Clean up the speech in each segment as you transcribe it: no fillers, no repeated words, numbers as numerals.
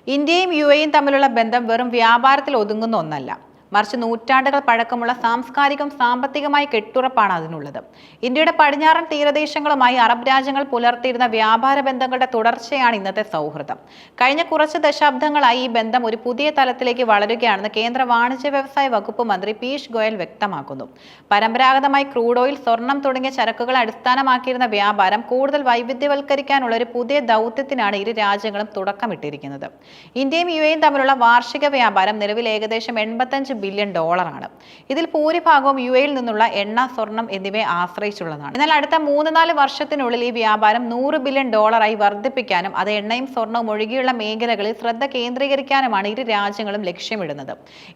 ഇന്ത്യയും യുഎഇയും തമ്മിലുള്ള ബന്ധം വെറും വ്യാപാരത്തിൽ ഒതുങ്ങുന്ന ഒന്നല്ല. മറിച്ച് നൂറ്റാണ്ടുകൾ പഴക്കമുള്ള സാംസ്കാരികം സാമ്പത്തികമായ കെട്ടുറപ്പാണ് അതിനുള്ളത്. ഇന്ത്യയുടെ പടിഞ്ഞാറൻ തീരദേശങ്ങളുമായി അറബ് രാജ്യങ്ങൾ പുലർത്തിയിരുന്ന വ്യാപാര ബന്ധങ്ങളുടെ തുടർച്ചയാണ് ഇന്നത്തെ സൗഹൃദം. കഴിഞ്ഞ കുറച്ച് ദശാബ്ദങ്ങളായി ഈ ബന്ധം ഒരു പുതിയ തലത്തിലേക്ക് വളരുകയാണെന്ന് കേന്ദ്ര വാണിജ്യ വ്യവസായ വകുപ്പ് മന്ത്രി പീയൂഷ് ഗോയൽ വ്യക്തമാക്കുന്നു. പരമ്പരാഗതമായി ക്രൂഡ് ഓയിൽ, സ്വർണം തുടങ്ങിയ ചരക്കുകളെ അടിസ്ഥാനമാക്കിയിരുന്ന വ്യാപാരം കൂടുതൽ വൈവിധ്യവൽക്കരിക്കാനുള്ള ഒരു പുതിയ ദൗത്യത്തിനാണ് ഇരു രാജ്യങ്ങളും തുടക്കമിട്ടിരിക്കുന്നത്. ഇന്ത്യയും യുഎഇയും തമ്മിലുള്ള വാർഷിക വ്യാപാരം നിലവിൽ ഏകദേശം 85 ബില്യൺ ഡോളറാണ്. ഇതിൽ ഭൂരിഭാഗവും യുഎഇയിൽ നിന്നുള്ള എണ്ണ, സ്വർണം എന്നിവയെ ആശ്രയിച്ചുള്ളതാണ്. എന്നാൽ അടുത്ത 3-4 വർഷത്തിനുള്ളിൽ ഈ വ്യാപാരം 100 ബില്യൺ ഡോളറായി വർദ്ധിപ്പിക്കാനും അത് എണ്ണയും സ്വർണവും ഒഴികെയുള്ള മേഖലകളിൽ ശ്രദ്ധ കേന്ദ്രീകരിക്കാനുമാണ് ഇരു രാജ്യങ്ങളും ലക്ഷ്യമിടുന്നത്.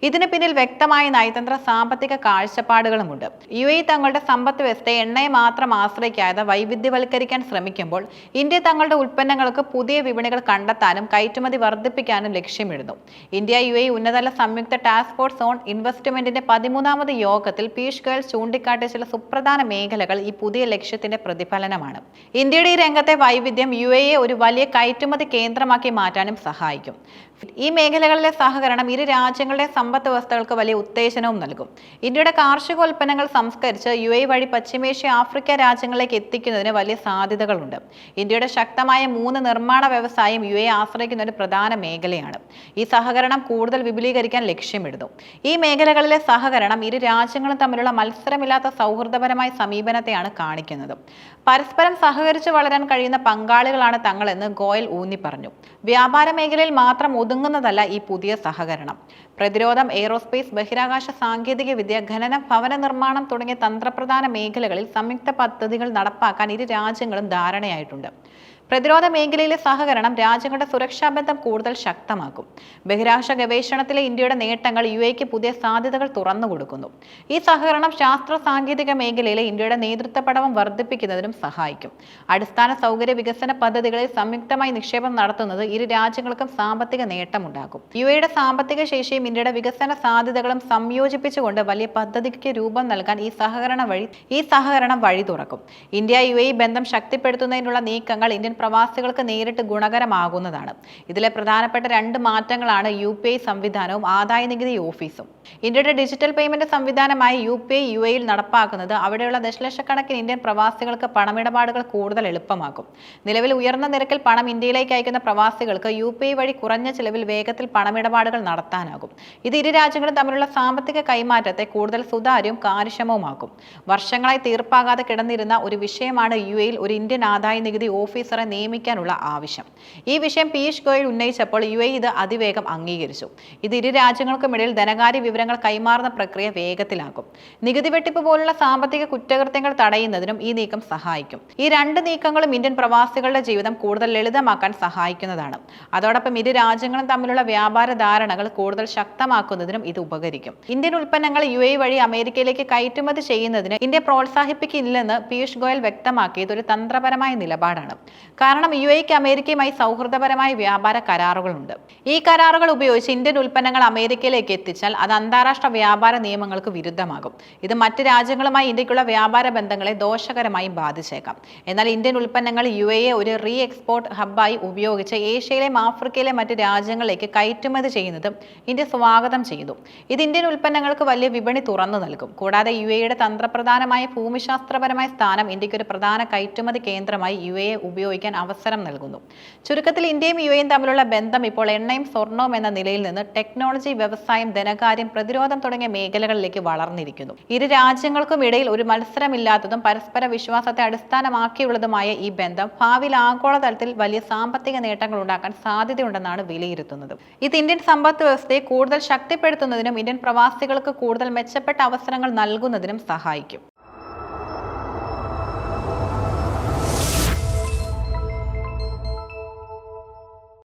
ഇതിന് പിന്നിൽ വ്യക്തമായ നയതന്ത്ര സാമ്പത്തിക കാഴ്ചപ്പാടുകളുമുണ്ട്. യുഎഇ തങ്ങളുടെ സമ്പദ് വ്യവസ്ഥയെ എണ്ണയെ മാത്രം ആശ്രയിക്കാതെ വൈവിധ്യവൽക്കരിക്കാൻ ശ്രമിക്കുമ്പോൾ ഇന്ത്യ തങ്ങളുടെ ഉൽപ്പന്നങ്ങൾക്ക് പുതിയ വിപണികൾ കണ്ടെത്താനും കയറ്റുമതി വർദ്ധിപ്പിക്കാനും ലക്ഷ്യമിടുന്നു. ഇന്ത്യ യുഎഇ ഉന്നതതല സംയുക്ത ടാസ്ക് ഫോഴ്സ് ഓൺ ഇൻവെസ്റ്റ്മെന്റിന്റെ 13ാമത് യോഗത്തിൽ പീയൂഷ് ഗോയൽ ചൂണ്ടിക്കാട്ടിയ ചില സുപ്രധാന മേഖലകൾ ഈ പുതിയ ലക്ഷ്യത്തിന്റെ പ്രതിഫലനമാണ്. ഇന്ത്യയുടെ ഈ രംഗത്തെ വൈവിധ്യം യുഎഇയെ ഒരു വലിയ കയറ്റുമതി കേന്ദ്രമാക്കി മാറ്റാനും സഹായിക്കും. ഈ മേഖലകളിലെ സഹകരണം ഇരു രാജ്യങ്ങളുടെ സമ്പദ് വ്യവസ്ഥകൾക്ക് വലിയ ഉത്തേജനവും നൽകും. ഇന്ത്യയുടെ കാർഷികോൽപ്പന്നങ്ങൾ സംസ്കരിച്ച് യുഎഇ വഴി പശ്ചിമേഷ്യ, ആഫ്രിക്ക രാജ്യങ്ങളിലേക്ക് എത്തിക്കുന്നതിന് വലിയ സാധ്യതകളുണ്ട്. ഇന്ത്യയുടെ ശക്തമായ 3 നിർമ്മാണ വ്യവസായം യുഎഇ ആശ്രയിക്കുന്ന ഒരു പ്രധാന മേഖലയാണ്. ഈ സഹകരണം കൂടുതൽ വിപുലീകരിക്കാൻ ലക്ഷ്യമിടുന്നു. ഈ മേഖലകളിലെ സഹകരണം ഇരു രാജ്യങ്ങളും തമ്മിലുള്ള മത്സരമില്ലാത്ത സൗഹൃദപരമായ സമീപനത്തെയാണ് കാണിക്കുന്നത്. പരസ്പരം സഹകരിച്ച് വളരാൻ കഴിയുന്ന പങ്കാളികളാണ് തങ്ങളെന്ന് ഗോയൽ ഊന്നി പറഞ്ഞു. വ്യാപാര മേഖലയിൽ മാത്രം ഒതുങ്ങുന്നതല്ല ഈ പുതിയ സഹകരണം. പ്രതിരോധം, എയ്റോസ്പേസ്, ബഹിരാകാശ സാങ്കേതിക വിദ്യ, ഖനനം, ഭവന നിർമ്മാണം തുടങ്ങിയ തന്ത്രപ്രധാന മേഖലകളിൽ സംയുക്ത പദ്ധതികൾ നടപ്പാക്കാൻ ഇരു രാജ്യങ്ങളും ധാരണയായിട്ടുണ്ട്. പ്രതിരോധ മേഖലയിലെ സഹകരണം രാജ്യങ്ങളുടെ സുരക്ഷാ ബന്ധം കൂടുതൽ ശക്തമാക്കും. ബഹിരാകാശ ഗവേഷണത്തിലെ ഇന്ത്യയുടെ നേട്ടങ്ങൾ യുഎഇക്ക് പുതിയ സാധ്യതകൾ തുറന്നുകൊടുക്കുന്നു. ഈ സഹകരണം ശാസ്ത്ര സാങ്കേതിക മേഖലയിലെ ഇന്ത്യയുടെ നേതൃത്വ പടവം വർദ്ധിപ്പിക്കുന്നതിനും സഹായിക്കും. അടിസ്ഥാന സൗകര്യ വികസന പദ്ധതികളിൽ സംയുക്തമായി നിക്ഷേപം നടത്തുന്നത് ഇരു രാജ്യങ്ങൾക്കും സാമ്പത്തിക നേട്ടമുണ്ടാക്കും. യുഎഇയുടെ സാമ്പത്തിക ശേഷിയും ഇന്ത്യയുടെ വികസന സാധ്യതകളും സംയോജിപ്പിച്ചുകൊണ്ട് വലിയ പദ്ധതിക്ക് രൂപം നൽകാൻ ഈ സഹകരണം വഴി തുറക്കും. ഇന്ത്യ യുഎഇ ബന്ധം ശക്തിപ്പെടുത്തുന്നതിനുള്ള നീക്കങ്ങൾ ഇന്ത്യൻ പ്രവാസികൾക്ക് നേരിട്ട് ഗുണകരമാകുന്നതാണ്. ഇതിലെ പ്രധാനപ്പെട്ട 2 മാറ്റങ്ങളാണ് യുപിഐ സംവിധാനവും ആദായനികുതി ഓഫീസും. ഇന്ത്യയുടെ ഡിജിറ്റൽ പേയ്മെന്റ് സംവിധാനമായ യുപിഐ യുഎഇയിൽ നടപ്പാക്കുന്നത് അവിടെയുള്ള ദശലക്ഷക്കണക്കിന് ഇന്ത്യൻ പ്രവാസികൾക്ക് പണമിടപാടുകൾ കൂടുതൽ എളുപ്പമാക്കും. നിലവിൽ ഉയർന്ന നിരക്കിൽ പണം ഇന്ത്യയിലേക്ക് അയക്കുന്ന പ്രവാസികൾക്ക് യുപിഐ വഴി കുറഞ്ഞ ചിലവിൽ വേഗത്തിൽ പണമിടപാടുകൾ നടത്താനാകും. ഇത് ഇരു രാജ്യങ്ങളും തമ്മിലുള്ള സാമ്പത്തിക കൈമാറ്റത്തെ കൂടുതൽ സുതാര്യവും കാര്യക്ഷമവുമാക്കും. വർഷങ്ങളായി തീർപ്പാകാതെ കിടന്നിരുന്ന ഒരു വിഷയമാണ് യുഎഇയിൽ ഒരു ഇന്ത്യൻ ആദായനികുതി ഓഫീസറെ നിയമിക്കാനുള്ള ആവശ്യം. ഈ വിഷയം പീയൂഷ് ഗോയൽ ഉന്നയിച്ചപ്പോൾ യുഎഇ ഇത് അതിവേഗം അംഗീകരിച്ചു. ഇത് ഇരു രാജ്യങ്ങൾക്കുമിടയിൽ ധനകാര്യ വിവരങ്ങൾ കൈമാറുന്ന പ്രക്രിയ വേഗത്തിലാക്കും. നികുതി വെട്ടിപ്പ് പോലുള്ള സാമ്പത്തിക കുറ്റകൃത്യങ്ങൾ തടയുന്നതിനും ഈ നീക്കം സഹായിക്കും. ഈ 2 നീക്കങ്ങളും ഇന്ത്യൻ പ്രവാസികളുടെ ജീവിതം കൂടുതൽ ലളിതമാക്കാൻ സഹായിക്കുന്നതാണ്. അതോടൊപ്പം ഇരു രാജ്യങ്ങളും തമ്മിലുള്ള വ്യാപാര ധാരണകൾ കൂടുതൽ ശക്തമാക്കുന്നതിനും ഇത് ഉപകരിക്കും. ഇന്ത്യൻ ഉൽപ്പന്നങ്ങൾ യുഎഇ വഴി അമേരിക്കയിലേക്ക് കയറ്റുമതി ചെയ്യുന്നതിന് ഇന്ത്യ പ്രോത്സാഹിപ്പിക്കില്ലെന്ന് പീയൂഷ് ഗോയൽ വ്യക്തമാക്കിയത് ഒരു തന്ത്രപരമായ നിലപാടാണ്. കാരണം യുഎഇക്ക് അമേരിക്കയുമായി സൗഹൃദപരമായ വ്യാപാര കരാറുകളുണ്ട്. ഈ കരാറുകൾ ഉപയോഗിച്ച് ഇന്ത്യൻ ഉൽപ്പന്നങ്ങൾ അമേരിക്കയിലേക്ക് എത്തിച്ചാൽ അത് അന്താരാഷ്ട്ര വ്യാപാര നിയമങ്ങൾക്ക് വിരുദ്ധമാകും. ഇത് മറ്റ് രാജ്യങ്ങളുമായി ഇന്ത്യക്കുള്ള വ്യാപാര ബന്ധങ്ങളെ ദോഷകരമായി ബാധിച്ചേക്കാം. എന്നാൽ ഇന്ത്യൻ ഉൽപ്പന്നങ്ങൾ യുഎഇയെ ഒരു റീ എക്സ്പോർട്ട് ഹബ്ബായി ഉപയോഗിച്ച് ഏഷ്യയിലെയും ആഫ്രിക്കയിലെ മറ്റ് രാജ്യങ്ങളിലേക്ക് കയറ്റുമതി ചെയ്യുന്നത് ഇന്ത്യ സ്വാഗതം ചെയ്തു. ഇത് ഇന്ത്യൻ ഉൽപ്പന്നങ്ങൾക്ക് വലിയ വിപണി തുറന്നു നൽകും. കൂടാതെ യുഎഇയുടെ തന്ത്രപ്രധാനമായ ഭൂമിശാസ്ത്രപരമായ സ്ഥാനം ഇന്ത്യക്ക് ഒരു പ്രധാന കയറ്റുമതി കേന്ദ്രമായി യുഎഇയെ ഉപയോഗിക്കാൻ അവസരം നൽകുന്നു. ചുരുക്കത്തിൽ ഇന്ത്യയും യുഎഇയും തമ്മിലുള്ള ബന്ധം ഇപ്പോൾ എണ്ണയും സ്വർണവും എന്ന നിലയിൽ നിന്ന് ടെക്നോളജി, വ്യവസായം, ധനകാര്യം, പ്രതിരോധം തുടങ്ങിയ മേഖലകളിലേക്ക് വളർന്നിരിക്കുന്നു. ഇരു രാജ്യങ്ങൾക്കും ഇടയിൽ ഒരു മത്സരമില്ലാത്തതും പരസ്പര വിശ്വാസത്തെ അടിസ്ഥാനമാക്കിയുള്ളതുമായ ഈ ബന്ധം ഭാവിയിൽ ആഗോളതലത്തിൽ വലിയ സാമ്പത്തിക നേട്ടങ്ങൾ ഉണ്ടാക്കാൻ സാധ്യതയുണ്ടെന്നാണ് വിലയിരുത്തുന്നത്. ഇത് ഇന്ത്യൻ സമ്പദ് വ്യവസ്ഥയെ കൂടുതൽ ശക്തിപ്പെടുത്തുന്നതിനും ഇന്ത്യൻ പ്രവാസികൾക്ക് കൂടുതൽ മെച്ചപ്പെട്ട അവസരങ്ങൾ നൽകുന്നതിനും സഹായിക്കും.